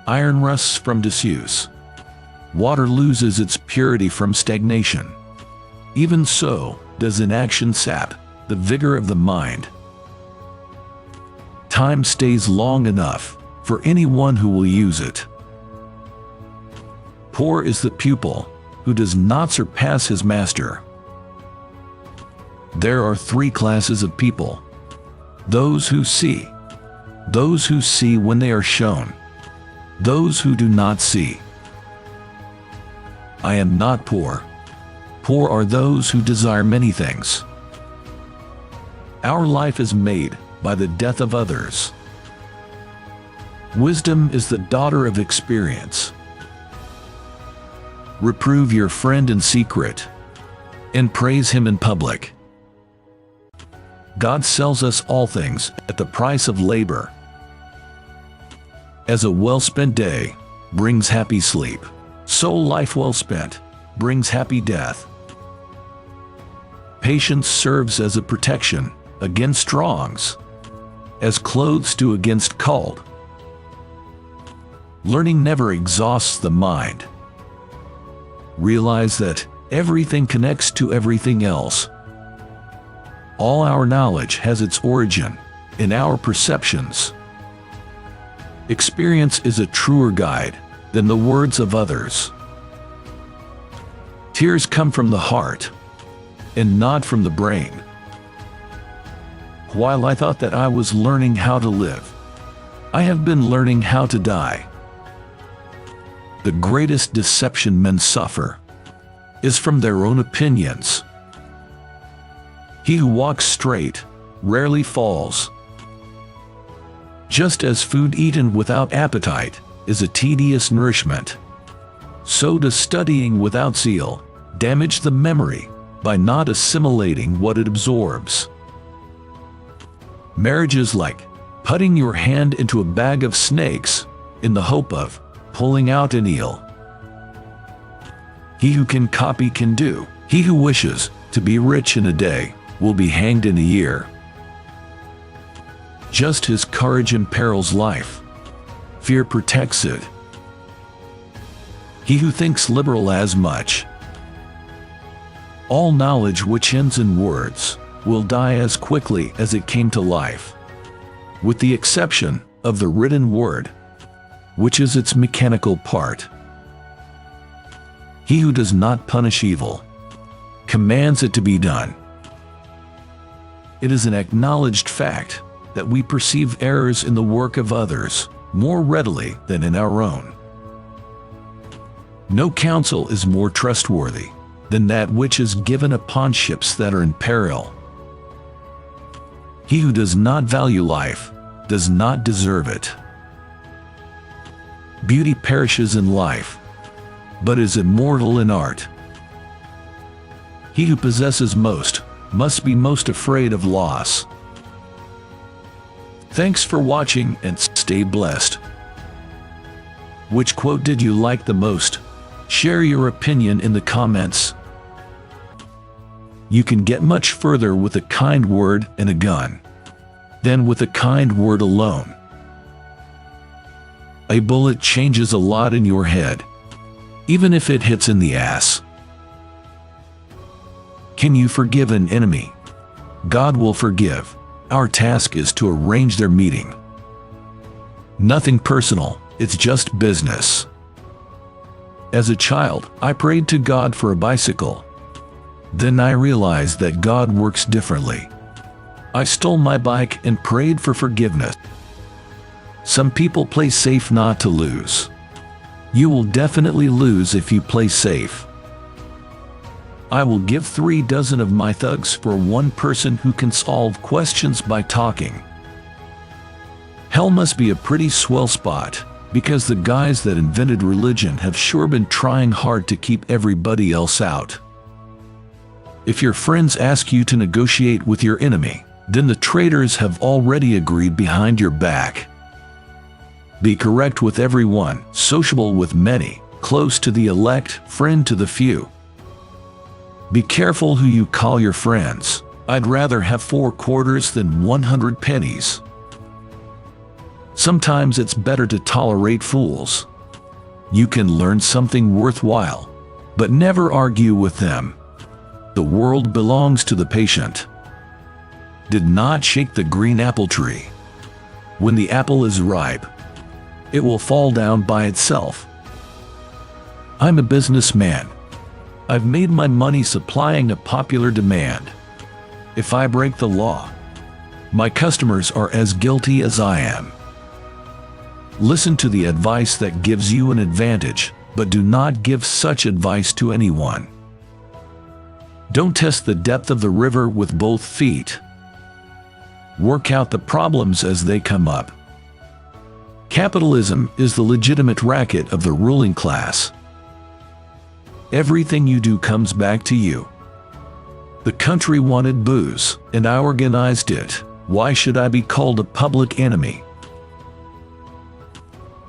Iron rusts from disuse. Water loses its purity from stagnation. Even so does inaction sap the vigor of the mind. Time stays long enough for anyone who will use it. Poor is the pupil who does not surpass his master. There are three classes of people: those who see when they are shown, those who do not see. I am not poor. Poor are those who desire many things. Our life is made by the death of others. Wisdom is the daughter of experience. Reprove your friend in secret, and praise him in public. God sells us all things at the price of labor. As a well-spent day brings happy sleep, so life well spent brings happy death. Patience serves as a protection against wrongs, as clothes do against cold. Learning never exhausts the mind. Realize that everything connects to everything else. All our knowledge has its origin in our perceptions. Experience is a truer guide than the words of others. Tears come from the heart and not from the brain. While I thought that I was learning how to live, I have been learning how to die. The greatest deception men suffer is from their own opinions. He who walks straight rarely falls. Just as food eaten without appetite is a tedious nourishment, so does studying without zeal damage the memory by not assimilating what it absorbs. Marriage is like putting your hand into a bag of snakes in the hope of pulling out an eel. He who can copy can do. He who wishes to be rich in a day will be hanged in a year. Just as courage imperils life, fear protects it. He who thinks liberal as much. All knowledge which ends in words will die as quickly as it came to life, with the exception of the written word, which is its mechanical part. He who does not punish evil commands it to be done. It is an acknowledged fact that we perceive errors in the work of others more readily than in our own. No counsel is more trustworthy than that which is given upon ships that are in peril. He who does not value life does not deserve it. Beauty perishes in life, but is immortal in art. He who possesses most must be most afraid of loss. Thanks for watching and stay blessed. Which quote did you like the most? Share your opinion in the comments. You can get much further with a kind word and a gun than with a kind word alone. A bullet changes a lot in your head, even if it hits in the ass. Can you forgive an enemy? God will forgive. Our task is to arrange their meeting. Nothing personal, it's just business. As a child, I prayed to God for a bicycle. Then I realized that God works differently. I stole my bike and prayed for forgiveness. Some people play safe not to lose. You will definitely lose if you play safe. I will give 3 dozen of my thugs for one person who can solve questions by talking. Hell must be a pretty swell spot, because the guys that invented religion have sure been trying hard to keep everybody else out. If your friends ask you to negotiate with your enemy, then the traitors have already agreed behind your back. Be correct with everyone, sociable with many, close to the elect, friend to the few. Be careful who you call your friends. I'd rather have 4 quarters than 100 pennies. Sometimes it's better to tolerate fools. You can learn something worthwhile, but never argue with them. The world belongs to the patient. Did not shake the green apple tree. When the apple is ripe, it will fall down by itself. I'm a businessman. I've made my money supplying a popular demand. If I break the law, my customers are as guilty as I am. Listen to the advice that gives you an advantage, but do not give such advice to anyone. Don't test the depth of the river with both feet. Work out the problems as they come up. Capitalism is the legitimate racket of the ruling class. Everything you do comes back to you. The country wanted booze, and I organized it. Why should I be called a public enemy?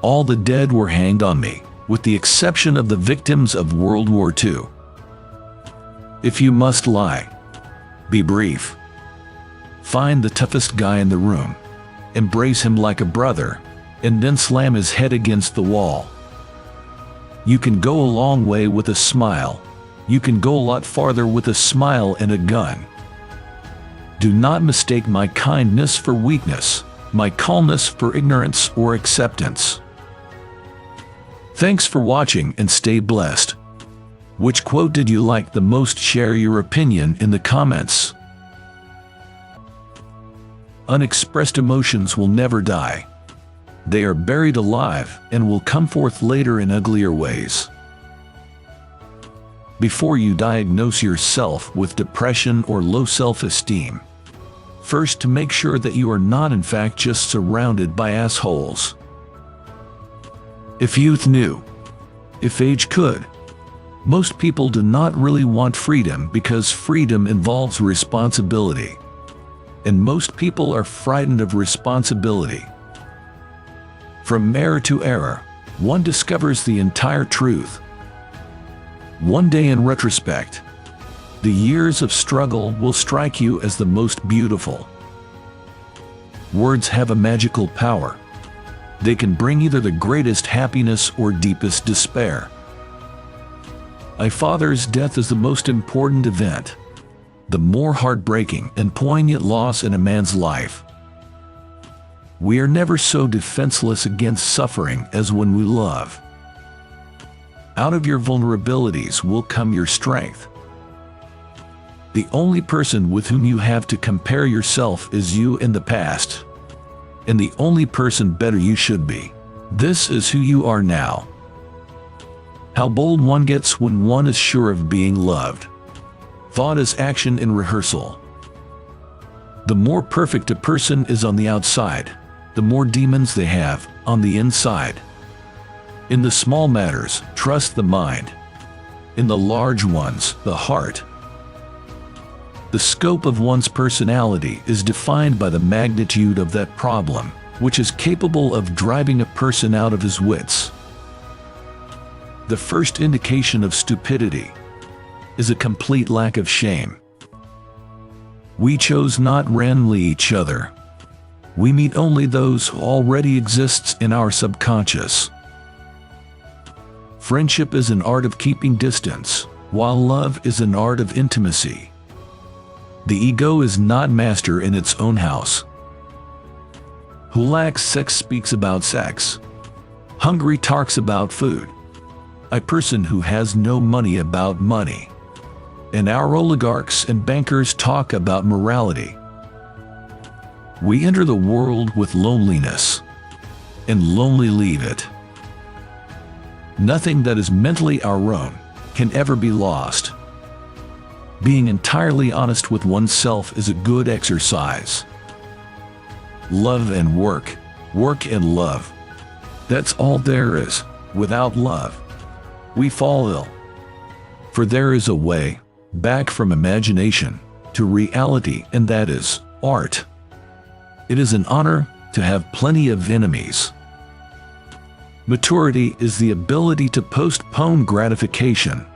All the dead were hanged on me, with the exception of the victims of World War II. If you must lie, be brief. Find the toughest guy in the room, embrace him like a brother, and then slam his head against the wall. You can go a long way with a smile. You can go a lot farther with a smile and a gun. Do not mistake my kindness for weakness, my calmness for ignorance or acceptance. Thanks for watching and stay blessed. Which quote did you like the most? Share your opinion in the comments. Unexpressed emotions will never die. They are buried alive and will come forth later in uglier ways. Before you diagnose yourself with depression or low self-esteem, first to make sure that you are not in fact just surrounded by assholes. If youth knew, if age could, most people do not really want freedom because freedom involves responsibility. And most people are frightened of responsibility. From error to error, one discovers the entire truth. One day in retrospect, the years of struggle will strike you as the most beautiful. Words have a magical power. They can bring either the greatest happiness or deepest despair. A father's death is the most important event, the more heartbreaking and poignant loss in a man's life. We are never so defenseless against suffering as when we love. Out of your vulnerabilities will come your strength. The only person with whom you have to compare yourself is you in the past, and the only person better you should be. This is who you are now. How bold one gets when one is sure of being loved. Thought is action in rehearsal. The more perfect a person is on the outside, the more demons they have on the inside. In the small matters, trust the mind. In the large ones, the heart. The scope of one's personality is defined by the magnitude of that problem, which is capable of driving a person out of his wits. The first indication of stupidity is a complete lack of shame. We chose not randomly each other. We meet only those who already exists in our subconscious. Friendship is an art of keeping distance, while love is an art of intimacy. The ego is not master in its own house. Who lacks sex speaks about sex. Hungry talks about food. A person who has no money about money. And our oligarchs and bankers talk about morality. We enter the world with loneliness, and lonely leave it. Nothing that is mentally our own can ever be lost. Being entirely honest with oneself is a good exercise. Love and work, work and love. That's all there is. Without love, we fall ill. For there is a way back from imagination to reality, and that is art. It is an honor to have plenty of enemies. Maturity is the ability to postpone gratification.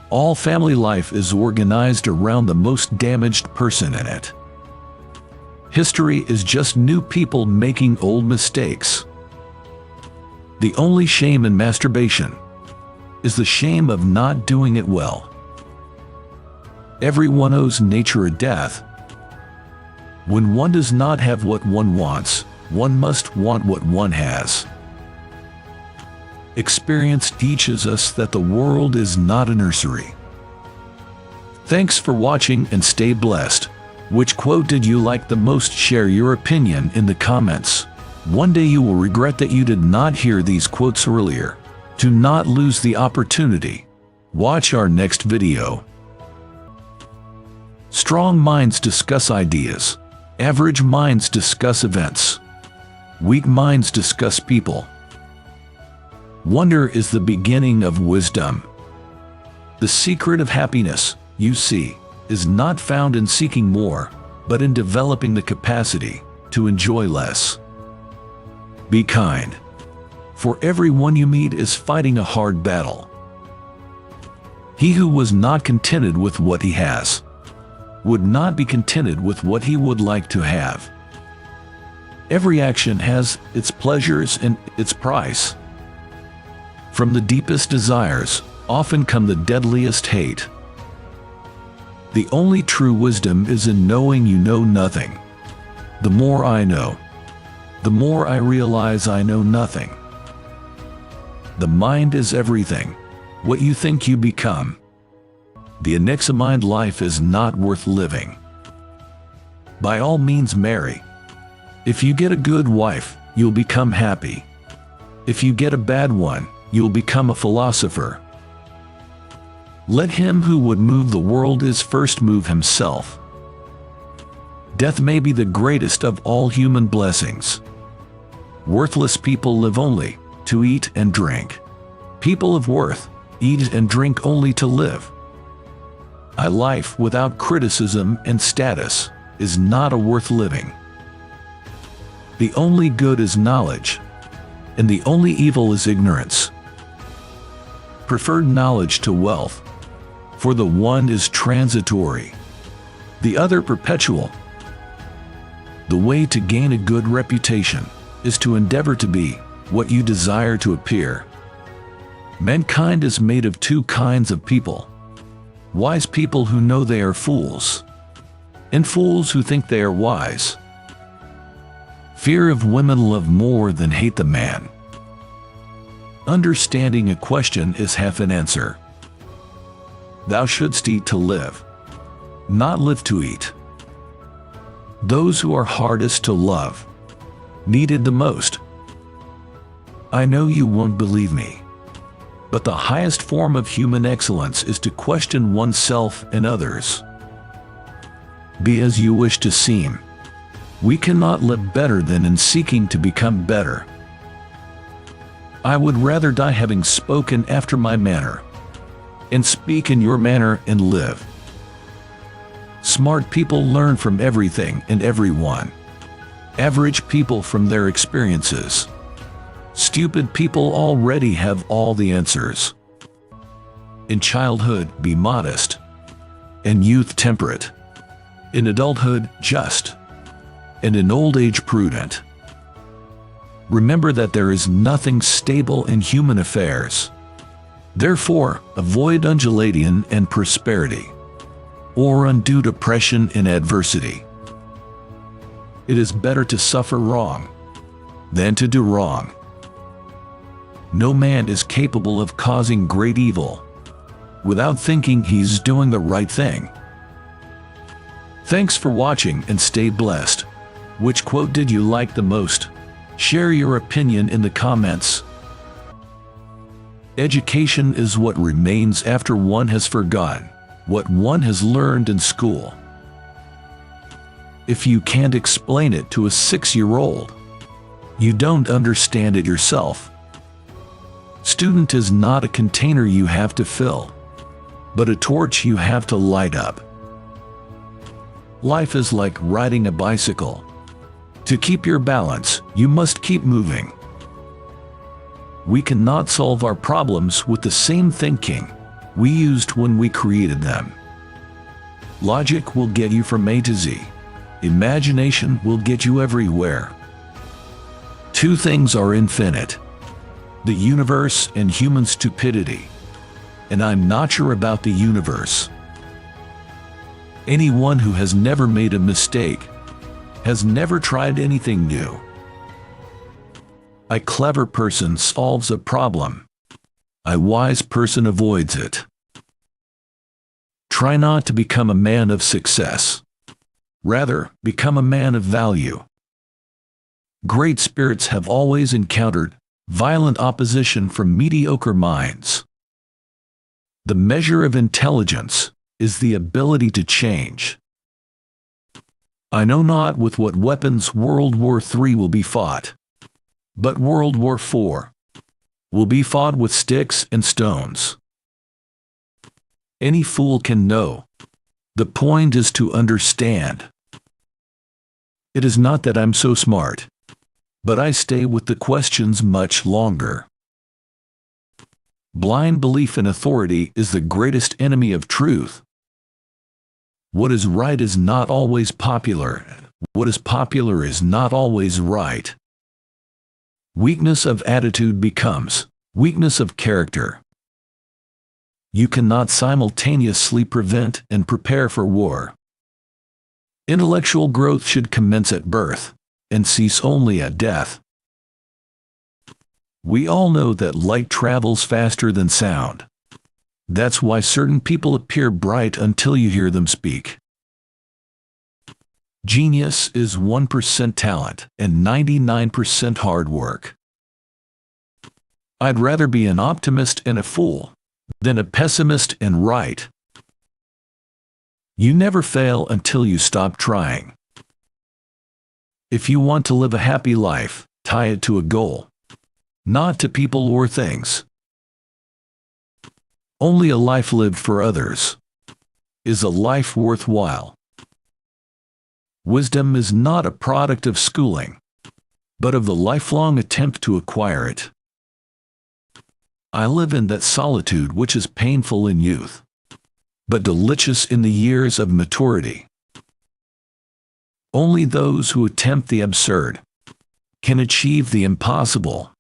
All family life is organized around the most damaged person in it. History is just new people making old mistakes. The only shame in masturbation is the shame of not doing it well. Everyone owes nature a death. When one does not have what one wants, one must want what one has. Experience teaches us that the world is not a nursery. Thanks for watching and stay blessed. Which quote did you like the most? Share your opinion in the comments. One day you will regret that you did not hear these quotes earlier. To not lose the opportunity, watch our next video. Strong minds discuss ideas. Average minds discuss events. Weak minds discuss people. Wonder is the beginning of wisdom. The secret of happiness, you see, is not found in seeking more, but in developing the capacity to enjoy less. Be kind. For everyone you meet is fighting a hard battle. He who was not contented with what he has would not be contented with what he would like to have. Every action has its pleasures and its price. From the deepest desires often come the deadliest hate. The only true wisdom is in knowing you know nothing. The more I know, the more I realize I know nothing. The mind is everything. What you think you become. The unexamined life is not worth living. By all means marry. If you get a good wife, you'll become happy. If you get a bad one, you'll become a philosopher. Let him who would move the world is first move himself. Death may be the greatest of all human blessings. Worthless people live only to eat and drink. People of worth eat and drink only to live. A life without criticism and status is not a worth living. The only good is knowledge, and the only evil is ignorance. Preferred knowledge to wealth, for the one is transitory, the other perpetual. The way to gain a good reputation is to endeavor to be what you desire to appear. Mankind is made of two kinds of people: wise people who know they are fools, and fools who think they are wise. Fear of women love more than hate the man. Understanding a question is half an answer. Thou shouldst eat to live, not live to eat. Those who are hardest to love, needed the most. I know you won't believe me, but the highest form of human excellence is to question oneself and others. Be as you wish to seem. We cannot live better than in seeking to become better. I would rather die having spoken after my manner, and speak in your manner and live. Smart people learn from everything and everyone. Average people from their experiences. Stupid people already have all the answers. In childhood, be modest. In youth, temperate. In adulthood, just. And in old age, prudent. Remember that there is nothing stable in human affairs. Therefore, avoid undulation and prosperity, or undue depression in adversity. It is better to suffer wrong than to do wrong. No man is capable of causing great evil without thinking he's doing the right thing. Thanks for watching and stay blessed. Which quote did you like the most? Share your opinion in the comments. Education is what remains after one has forgotten what one has learned in school. If you can't explain it to a 6-year-old, you don't understand it yourself. Student is not a container you have to fill, but a torch you have to light up. Life is like riding a bicycle. To keep your balance, you must keep moving. We cannot solve our problems with the same thinking we used when we created them. Logic will get you from A to Z, Imagination will get you everywhere. Two things are infinite: the universe and human stupidity. And I'm not sure about the universe. Anyone who has never made a mistake has never tried anything new. A clever person solves a problem. A wise person avoids it. Try not to become a man of success. Rather, become a man of value. Great spirits have always encountered violent opposition from mediocre minds. The measure of intelligence is the ability to change. I know not with what weapons World War III will be fought, but World War IV will be fought with sticks and stones. Any fool can know. The point is to understand. It is not that I'm so smart, but I stay with the questions much longer. Blind belief in authority is the greatest enemy of truth. What is right is not always popular. What is popular is not always right. Weakness of attitude becomes weakness of character. You cannot simultaneously prevent and prepare for war. Intellectual growth should commence at birth and cease only at death. We all know that light travels faster than sound. That's why certain people appear bright until you hear them speak. Genius is 1% talent and 99% hard work. I'd rather be an optimist and a fool than a pessimist and right. You never fail until you stop trying. If you want to live a happy life, tie it to a goal, not to people or things. Only a life lived for others is a life worthwhile. Wisdom is not a product of schooling, but of the lifelong attempt to acquire it. I live in that solitude which is painful in youth, but delicious in the years of maturity. Only those who attempt the absurd can achieve the impossible.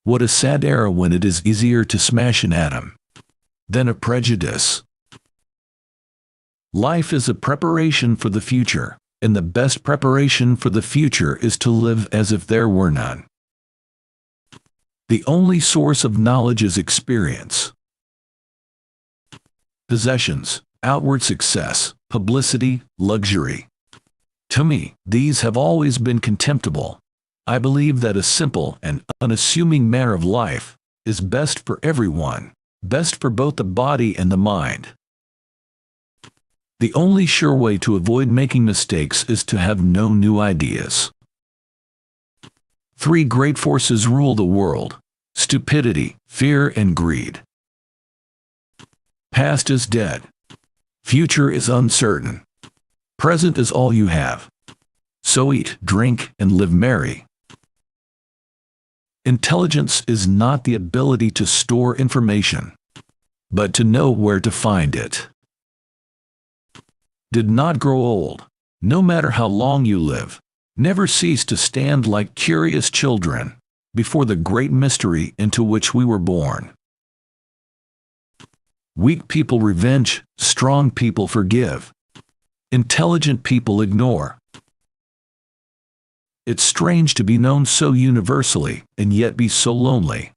What a sad era when it is easier to smash an atom than a prejudice. Life is a preparation for the future, and the best preparation for the future is to live as if there were none. The only source of knowledge is experience. Possessions, outward success, publicity, luxury. To me, these have always been contemptible. I believe that a simple and unassuming manner of life is best for everyone, best for both the body and the mind. The only sure way to avoid making mistakes is to have no new ideas. Three great forces rule the world: stupidity, fear, and greed. Past is dead. Future is uncertain. Present is all you have. So eat, drink, and live merry. Intelligence is not the ability to store information, but to know where to find it. Did not grow old. No matter how long you live, never cease to stand like curious children before the great mystery into which we were born. Weak people revenge, strong people forgive. Intelligent people ignore. It's strange to be known so universally and yet be so lonely.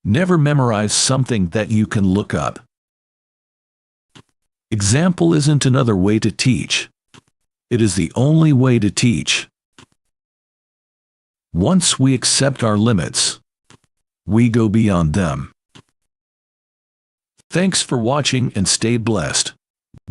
Never memorize something that you can look up. Example isn't another way to teach. It is the only way to teach. Once we accept our limits, we go beyond them. Thanks for watching and stay blessed.